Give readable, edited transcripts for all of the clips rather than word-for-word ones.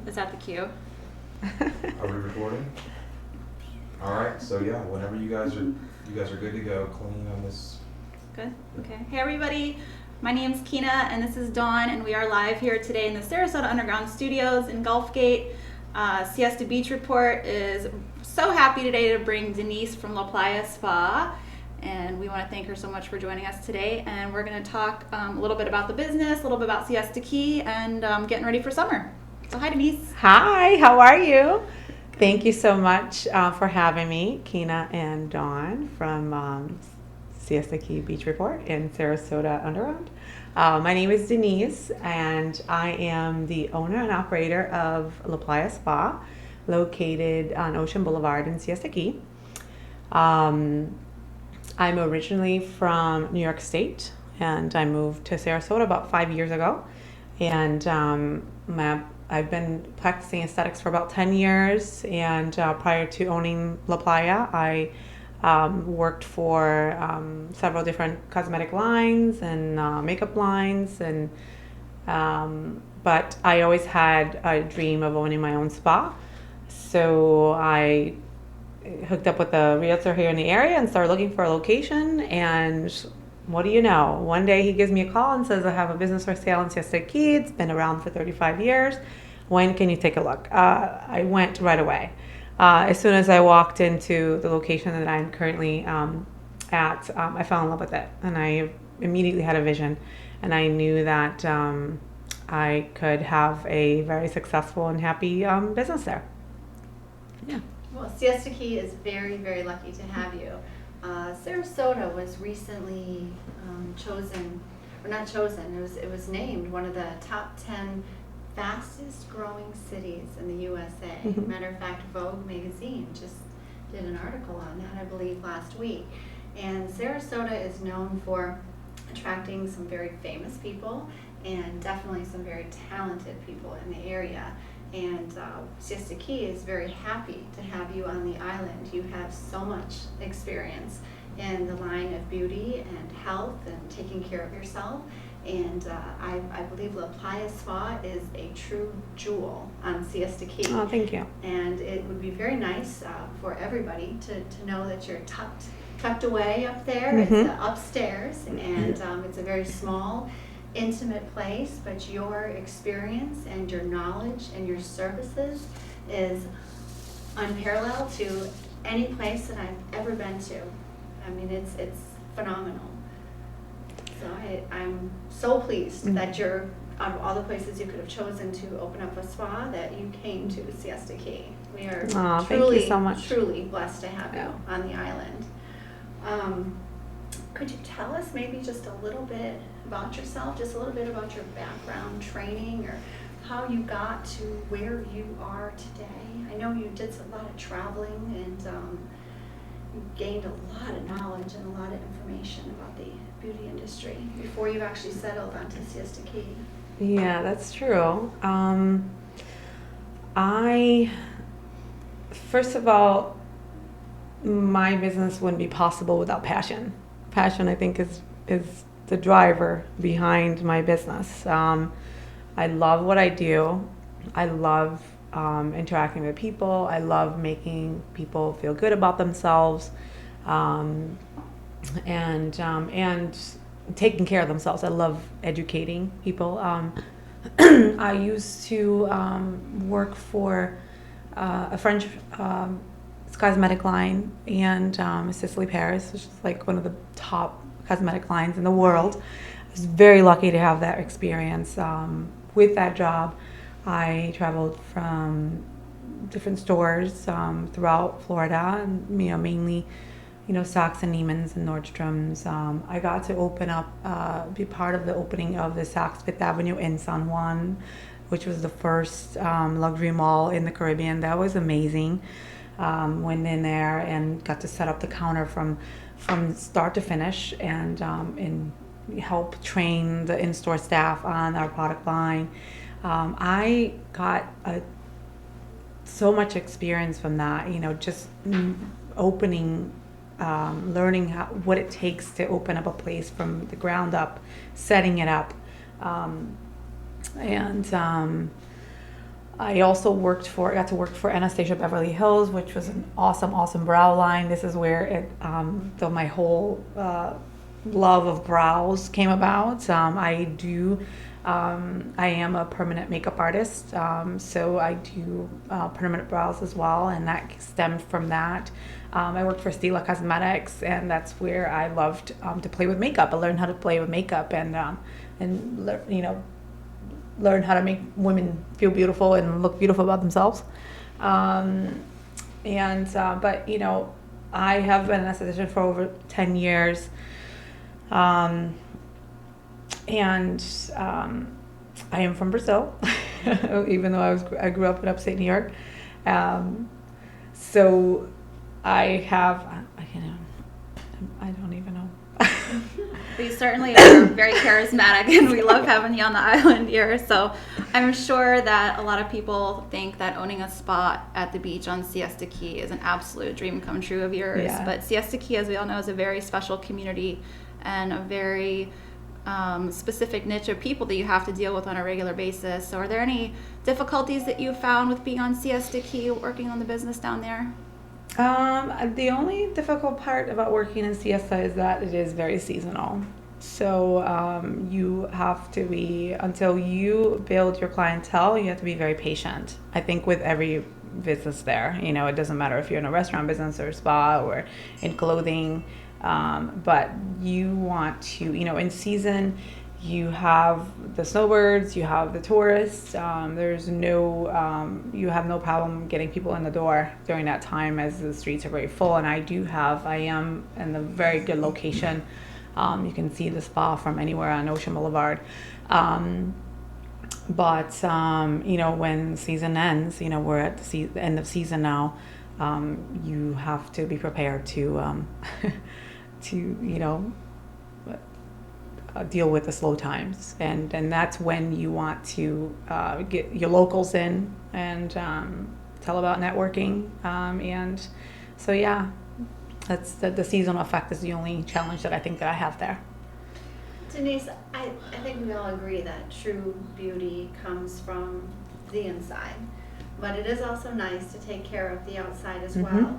Is that the cue? Are we recording? All right. So yeah, whenever you guys are good to go. Clean on this. Good. Okay. Hey everybody, my name's Kina and this is Dawn, and we are live here today in the Sarasota Underground Studios in Gulfgate. Siesta Beach Report is so happy today to bring Denize from La Playa Spa, and we want to thank her so much for joining us today. And we're going to talk a little bit about the business, a little bit about Siesta Key, and getting ready for summer. So hi, Denize. Hi, how are you? Thank you so much for having me, Kina and Dawn from Siesta Key Beach Report in Sarasota Underground. My name is Denize, and I am the owner and operator of La Playa Spa, located on Ocean Boulevard in Siesta Key. I'm originally from New York State, and I moved to Sarasota about 5 years ago. And I've been practicing aesthetics for about 10 years, and prior to owning La Playa, I worked for several different cosmetic lines and makeup lines, and but I always had a dream of owning my own spa. So I hooked up with a realtor here in the area and started looking for a location. And what do you know? One day he gives me a call and says, I have a business for sale in Siesta Key. It's been around for 35 years. When can you take a look? I went right away. As soon as I walked into the location that I'm currently at, I fell in love with it. And I immediately had a vision. And I knew that I could have a very successful and happy business there. Yeah. Well, Siesta Key is very, very lucky to have you. Sarasota was recently chosen, or not chosen, it was named one of the top 10 fastest growing cities in the USA. Mm-hmm. Matter of fact, Vogue magazine just did an article on that, I believe, last week. And Sarasota is known for attracting some very famous people and definitely some very talented people in the area. And Siesta Key is very happy to have you on the island. You have so much experience in the line of beauty and health and taking care of yourself. And I believe La Playa Spa is a true jewel on Siesta Key. Oh, thank you. And it would be very nice for everybody to know that you're tucked away up there. Mm-hmm. It's upstairs, and it's a very small, intimate place, but your experience and your knowledge and your services is unparalleled to any place that I've ever been to. I mean, it's phenomenal. So I'm so pleased that you're, out of all the places you could have chosen to open up a spa, that you came to Siesta Key. We are thank you so much. truly blessed to have you on the island. Could you tell us maybe just a little bit about yourself, just a little bit about your background, training, or how you got to where you are today? I know you did a lot of traveling, and you gained a lot of knowledge and a lot of information about the beauty industry before you actually settled onto Siesta Key. Yeah, that's true. First of all, my business wouldn't be possible without passion. Passion, I think, is the driver behind my business. I love what I do. I love interacting with people. I love making people feel good about themselves, and taking care of themselves. I love educating people. I used to work for a French cosmetic line, and Sicily Paris, which is like one of the top cosmetic lines in the world. I was very lucky to have that experience. With that job, I traveled from different stores throughout Florida, and, mainly, Saks and Neiman's and Nordstrom's. I got to open up, be part of the opening of the Saks Fifth Avenue in San Juan, which was the first luxury mall in the Caribbean. That was amazing. Went in there and got to set up the counter from start to finish, and help train the in-store staff on our product line. I got so much experience from that, just opening, learning what it takes to open up a place from the ground up, setting it up, And I also got to work for Anastasia Beverly Hills, which was an awesome brow line. This is where my whole love of brows came about. I am a permanent makeup artist, so I do permanent brows as well, and that stemmed from that. I worked for Stila Cosmetics, and that's where I loved to play with makeup. I learned how to play with makeup and learn how to make women feel beautiful and look beautiful about themselves. But I have been an esthetician for over 10 years. I am from Brazil, even though I grew up in upstate New York. So I don't even know. But you certainly are very charismatic, and we love having you on the island here. So I'm sure that a lot of people think that owning a spa at the beach on Siesta Key is an absolute dream come true of yours. Yeah. But Siesta Key, as we all know, is a very special community and a very specific niche of people that you have to deal with on a regular basis. So are there any difficulties that you found with being on Siesta Key, working on the business down there? The only difficult part about working in Siesta is that it is very seasonal. So you have to be, until you build your clientele, you have to be very patient. I think with every business there, it doesn't matter if you're in a restaurant business or a spa or in clothing, but you want to, in season, you have the snowbirds, you have the tourists. You have no problem getting people in the door during that time, as the streets are very full. And I am in a very good location. You can see the spa from anywhere on Ocean Boulevard. But when season ends, we're at the end of season now. You have to be prepared to deal with the slow times, and that's when you want to get your locals in and tell about networking, and so that's the seasonal effect is the only challenge that I think that I have there. Denise, I think we all agree that true beauty comes from the inside, but it is also nice to take care of the outside as well.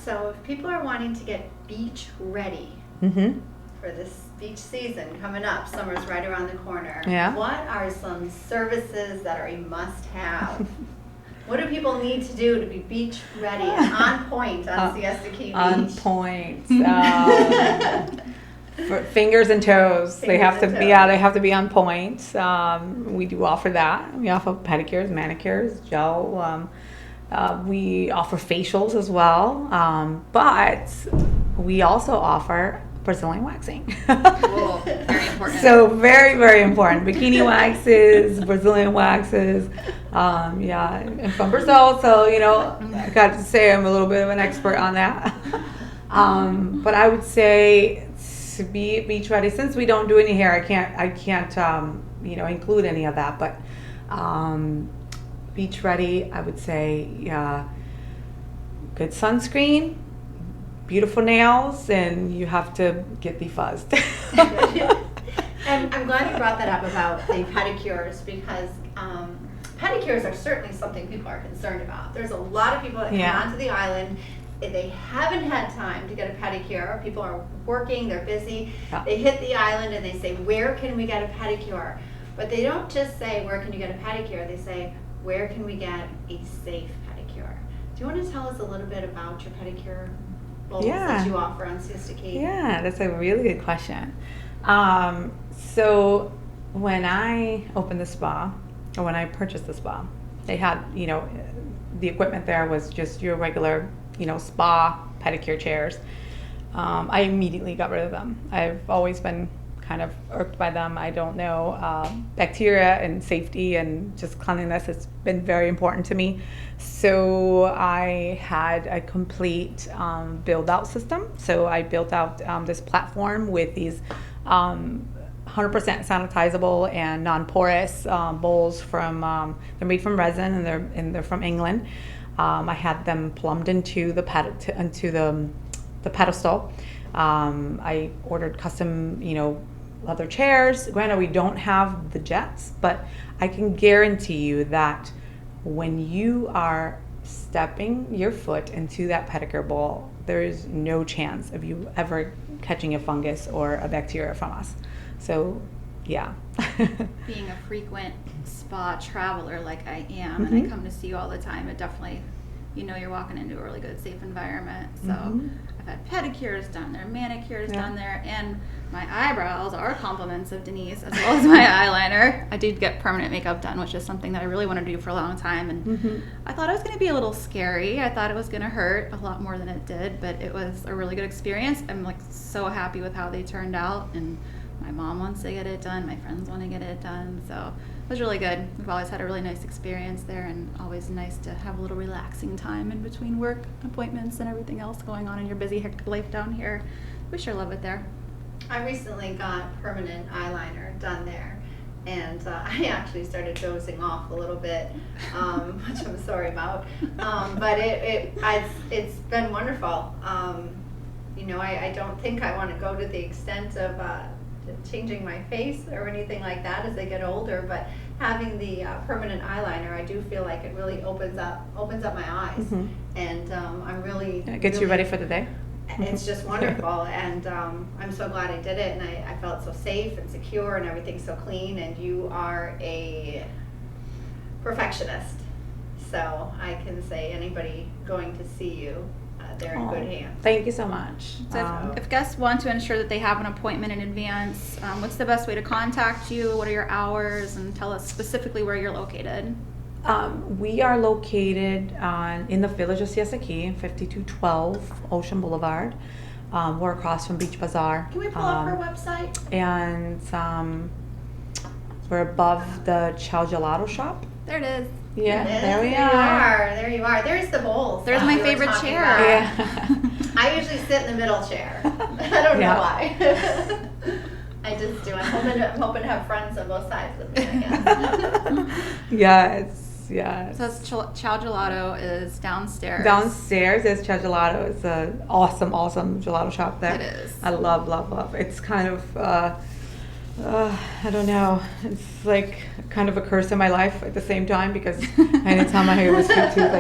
So if people are wanting to get beach ready for this beach season coming up, summer's right around the corner. Yeah. What are some services that are a must-have? What do people need to do to be beach ready and on point on Siesta Key Beach? On point. For fingers and toes. They have to be on point. We do offer that. We offer pedicures, manicures, gel. We offer facials as well. But we also offer Brazilian waxing. Cool. Very important. So very, very important. Bikini waxes, Brazilian waxes. I'm from Brazil, so I got to say I'm a little bit of an expert on that. But I would say to be beach ready, since we don't do any hair, I can't include any of that. But beach ready, I would say good sunscreen, beautiful nails, and you have to get defuzzed. And I'm glad you brought that up about the pedicures, because pedicures are certainly something people are concerned about. There's a lot of people that come onto the island, if they haven't had time to get a pedicure. People are working, they're busy. Yeah. They hit the island and they say, where can we get a pedicure? But they don't just say, where can you get a pedicure? They say, where can we get a safe pedicure? Do you want to tell us a little bit about your pedicure bowls that you offer on Siesta Key? Yeah, that's a really good question. So when I opened the spa, or when I purchased the spa, they had, the equipment there was just your regular, spa pedicure chairs. I immediately got rid of them. I've always been kind of irked by them. I don't know. Bacteria and safety and just cleanliness has been very important to me. So I had a complete build out system. So I built out this platform with these 100% sanitizable and non-porous bowls from, they're made from resin and they're from England. I had them plumbed into the pedestal. I ordered custom, leather chairs. Granted, we don't have the jets, but I can guarantee you that when you are stepping your foot into that pedicure bowl, there is no chance of you ever catching a fungus or a bacteria from us. So, yeah. Being a frequent spa traveler like I am, and I Mhm. come to see you all the time, it definitely, you're walking into a really good, safe environment. So Mhm. I've had pedicures done there, manicures Yeah. done there, and my eyebrows are compliments of Denize, as well as my eyeliner. I did get permanent makeup done, which is something that I really want to do for a long time, and Mhm. I thought it was going to be a little scary. I thought it was going to hurt a lot more than it did, but it was a really good experience. I'm like so happy with how they turned out, and my mom wants to get it done, my friends want to get it done, so it was really good. We've always had a really nice experience there, and always nice to have a little relaxing time in between work appointments and everything else going on in your busy hectic life down here. We sure love it there. I recently got permanent eyeliner done there, and I actually started dozing off a little bit, which I'm sorry about. But it's been wonderful. I don't think I want to go to the extent of changing my face or anything like that as they get older, but having the permanent eyeliner, I do feel like it really opens up my eyes, Mhm. and I'm really It gets you ready for the day. it's just wonderful, and I'm so glad I did it, and I felt so safe and secure, and everything's so clean, and you are a perfectionist, so I can say anybody going to see you, they're in good hands. Thank you so much. So if guests want to ensure that they have an appointment in advance, what's the best way to contact you? What are your hours? And tell us specifically where you're located. We are located in the village of Siesta Key, 5212 Ocean Boulevard. We're across from Beach Bazaar. Can we pull up her website? And we're above the Chow Gelato shop. There it is. Yeah, It is. there we There are. you are. There's the bowls. There's that my we were favorite talking chair. about. Yeah. I usually sit in the middle chair. I don't know Yeah. why. I just do. I'm hoping to have friends on both sides with me, I guess. Yes. So it's Chow Gelato is downstairs. Downstairs is Chow Gelato. It's an awesome gelato shop there. It is. I love. It's kind of, I don't know. It's like kind of a curse in my life at the same time, because anytime I hear a sweet tooth,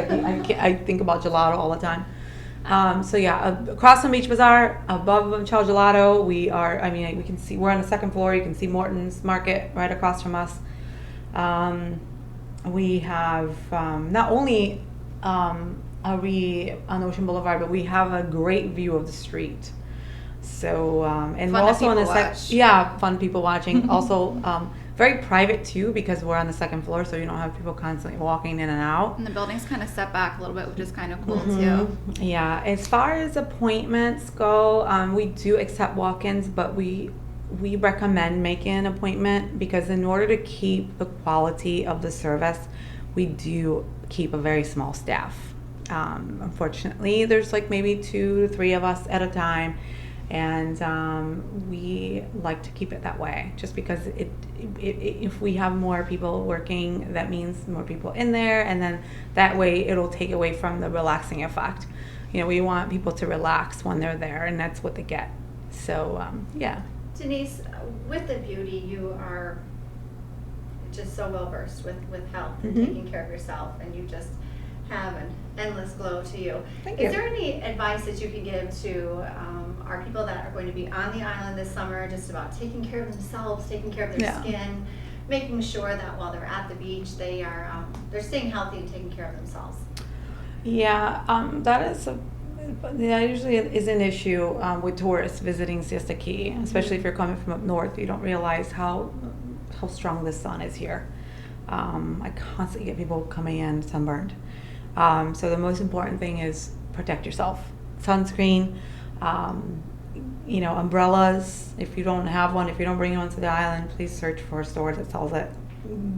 I think about gelato all the time. So yeah, across from Beach Bazaar, above Chow Gelato, we can see, we're on the second floor. You can see Morton's Market right across from us. We have, not only are we on Ocean Boulevard, but we have a great view of the street. So, and Fun we're to also on the people watch. fun people watching. Also, very private too, because we're on the second floor, so you don't have people constantly walking in and out. And the building's kind of set back a little bit, which is kind of cool too. Mhm. Yeah, as far as appointments go, we do accept walk-ins, but we recommend making an appointment, because in order to keep the quality of the service, we do keep a very small staff. Unfortunately, there's like maybe 2 to 3 of us at a time, and we like to keep it that way, just because if we have more people working, that means more people in there, and then that way it'll take away from the relaxing effect. We want people to relax when they're there, and that's what they get. So yeah. Denize, with the beauty, you are just so well versed with health and Mhm. taking care of yourself, and you just have an endless glow to you. Thank Is you. there any advice that you can give to our people that are going to be on the island this summer, just about taking care of themselves, taking care of their Yeah. skin, making sure that while they're at the beach, they're staying healthy and taking care of themselves? Yeah, that usually is an issue with tourists visiting Siesta Key, especially if you're coming from up north. You don't realize how strong the sun is here. I constantly get people coming in sunburned. So the most important thing is protect yourself. Sunscreen, umbrellas. If you don't have one, if you don't bring one to the island, please search for stores that sells it.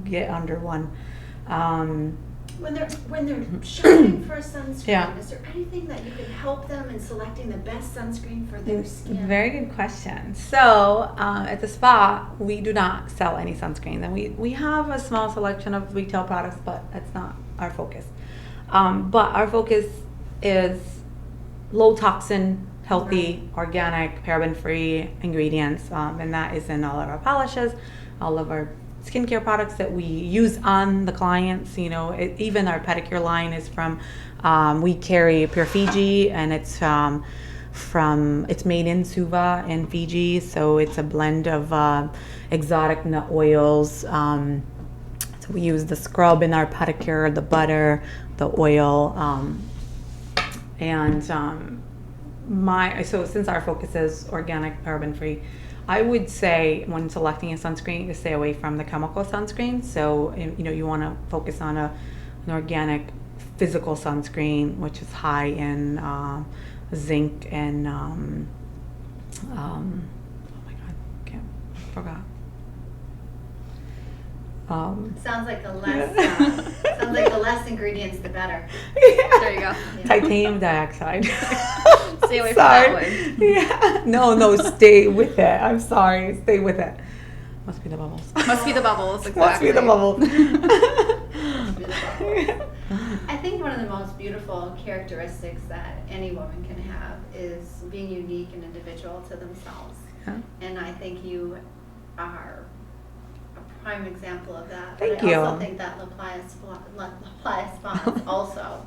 Get under one. When they're shopping for a sunscreen, Yeah. is there anything that you can help them in selecting the best sunscreen for their skin? Very good question. So at the spa, we do not sell any sunscreen. And we have a small selection of retail products, but that's not our focus. But our focus is low toxin, healthy, organic, paraben-free ingredients, and that is in all of our polishes, all of our skincare products that we use on the clients. You know, even our pedicure line is from, we carry pure Fiji, and it's it's made in Suva in Fiji, so it's a blend of exotic nut oils. So we use the scrub in our pedicure, the butter, the oil, so since our focus is organic, paraben free, I would say when selecting a sunscreen to stay away from the chemical sunscreen. So you want to focus on an organic physical sunscreen, which is high in zinc and oh my god, forgot. Sounds like the less ingredients, the better. There you go. Yeah. Titanium dioxide. Stay away from that one. Yeah. No, stay with it. I'm sorry. Stay with it. Must be the bubbles. Must be the bubbles, exactly. Must be the bubbles. I think one of the most beautiful characteristics that any woman can have is being unique and individual to themselves. Yeah. And I think you are a prime example of that. Thank but I you. also think that La Playa Spa is also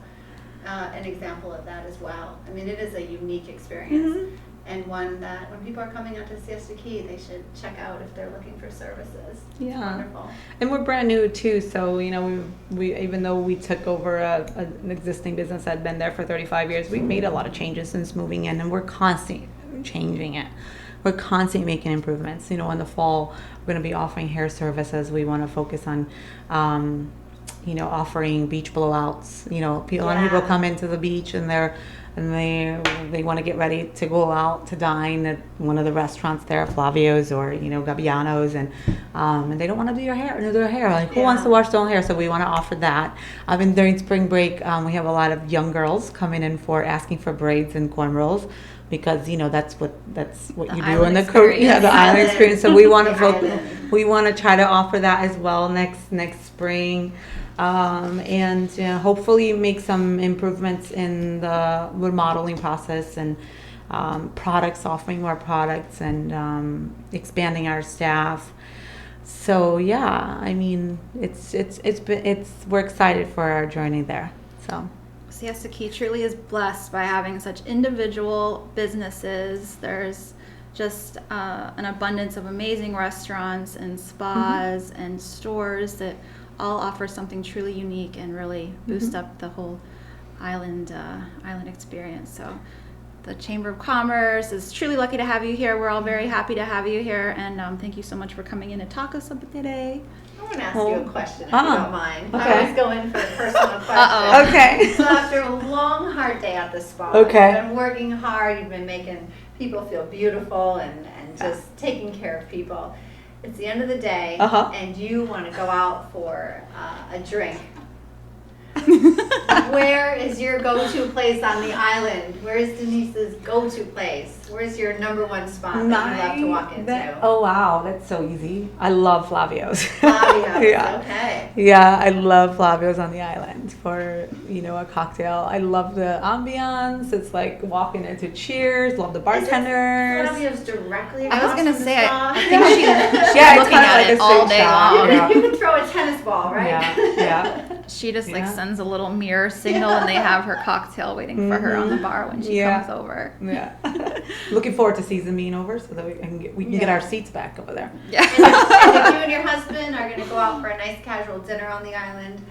an example of that as well. I mean, it is a unique experience. Mhm. And one that when people are coming out to Siesta Key, they should check out if they're looking for services. It's Yeah. wonderful. And we're brand new too, so we even though we took over an existing business that had been there for 35 years, we've made a lot of changes since moving in, and we're constantly changing it. We're constantly making improvements. In the fall, we're going to be offering hair services. We want to focus on, offering beach blowouts. A lot of people come into the beach and they want to get ready to go out to dine at one of the restaurants there, Flavio's or Gabbiano's, and they don't want to do their hair. Like, who wants to wash their own hair? So we want to offer that. And during spring break, we have a lot of young girls coming in for asking for braids and cornrows, because that's what you do in the island experience. So we want to we want to try to offer that as well next spring. And hopefully make some improvements in the remodeling process and offering more products and expanding our staff. So yeah, I mean, we're excited for our journey there. So Siesta Key truly is blessed by having such individual businesses. There's just an abundance of amazing restaurants and spas and stores that all offer something truly unique and really boost up the whole island experience. So the Chamber of Commerce is truly lucky to have you here. We're all very happy to have you here, and thank you so much for coming in to talk us up today. I want to ask you a question, if you don't mind. Okay. I always go in for a personal question. Okay. So after a long, hard day at the spa, Okay. you've been working hard, you've been making people feel beautiful and just taking care of people. It's the end of the day, and you want to go out for a drink. Where is your go-to place on the island? Where is Denise's go-to place? Where's your number one spot that you love to walk into? Oh wow, that's so easy. I love Flavio's. Flavio's, Yeah. okay. Yeah, I love Flavio's on the island for a cocktail. I love the ambiance. It's like walking into Cheers. Love the bartenders. Flavio's directly I across was gonna from the say, spa. I think she's Yeah, it's looking kind of at like it a all straight day shot. long. Yeah. You can throw a tennis ball, right? Yeah. She just Yeah. sends a little mirror signal, and they have her cocktail waiting for her on the bar when she comes over. Yeah. Looking forward to season being over so that we can get our seats back over there. Yeah. And if you and your husband are going to go out for a nice casual dinner on the island,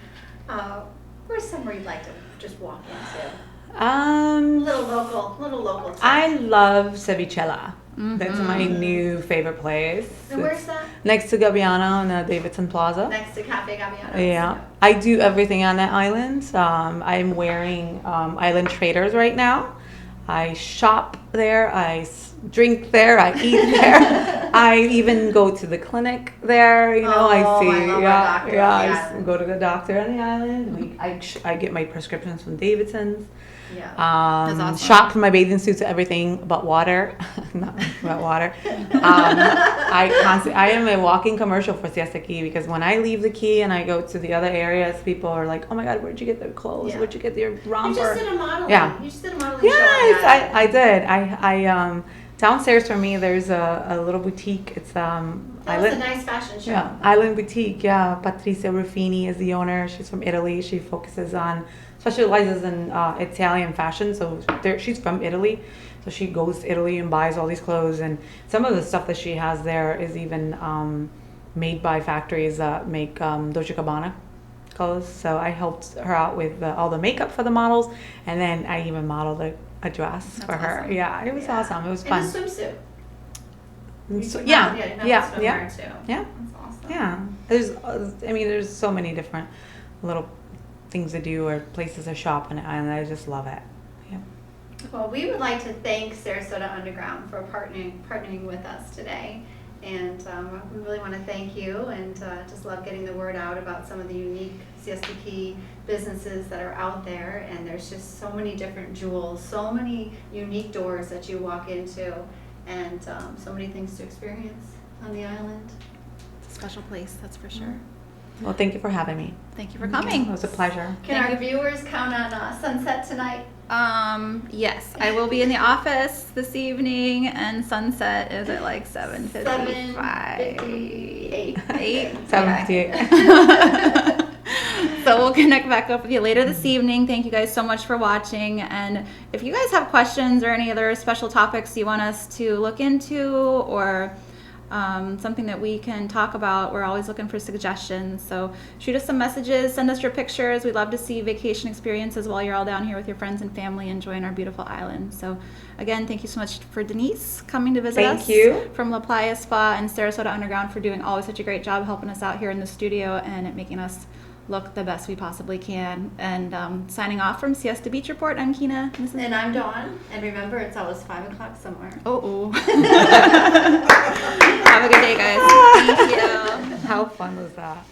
where's somewhere you'd like to just walk into? Little local. Time. I love Cevichella. That's my new favorite place. And where's that? Next to Gabbiano and Davidson Plaza. Next to Cafe Gabbiano. Yeah, I do everything on that island. I'm wearing Island Traders right now. I shop there. I drink there. I eat there. I even go to the clinic there. I see. I love our doctor on the I island. go to the doctor on the island. I get my prescriptions from Davidson's. Yeah. That's awesome. Shocked my bathing suits, everything but water. Not about water. I am a walking commercial for Siesta Key because when I leave the key and I go to the other areas, people are like, "Oh my God, where'd you get their clothes? Yeah. Where'd you get your romper?" You just did a modeling. Yeah. You just did a modeling show. Yes, on that. I did. I downstairs for me there's a little boutique. It's That was a Island. nice fashion show. Yeah, Island Boutique. Yeah, Patrizia Ruffini is the owner. She's from Italy. She specializes in Italian fashion. So she's from Italy. So she goes to Italy and buys all these clothes. And some of the stuff that she has there is even made by factories that make Dolce & Gabbana clothes. So I helped her out with all the makeup for the models. And then I even modeled a dress for her. awesome. Yeah, it was awesome. It was And fun. a swimsuit. You So, took yeah, model- you have yeah, a swimwear yeah, too. yeah. That's awesome. Yeah, there's so many different little things to do or places to shop, and I just love it. Yeah. Well, we would like to thank Sarasota Underground for partnering with us today. And we really want to thank you and just love getting the word out about some of the unique Siesta Key businesses that are out there. And there's just so many different jewels, so many unique doors that you walk into, and so many things to experience on the island. It's a special place, that's for sure. Well, thank you for having me. Thank you for coming. It was a pleasure. Can Thank our viewers count on sunset tonight? Yes, I will be in the office this evening, and sunset is at like 7:55. 7:58. 8. 7:58. So we'll connect back up with you later this evening. Thank you guys so much for watching. And if you guys have questions or any other special topics you want us to look into, or something that we can talk about, we're always looking for suggestions. So shoot us some messages, send us your pictures. We'd love to see vacation experiences while you're all down here with your friends and family enjoying our beautiful island. So again, thank you so much for Denize coming to visit us. Thank you. From La Playa Spa and Sarasota Underground for doing always such a great job helping us out here in the studio and making us look the best we possibly can. And signing off from Siesta Beach Report, I'm Kina. And I'm Dawn. And remember, it's always 5 o'clock somewhere. Oh. Have a good day, guys. Thank you. How fun was that?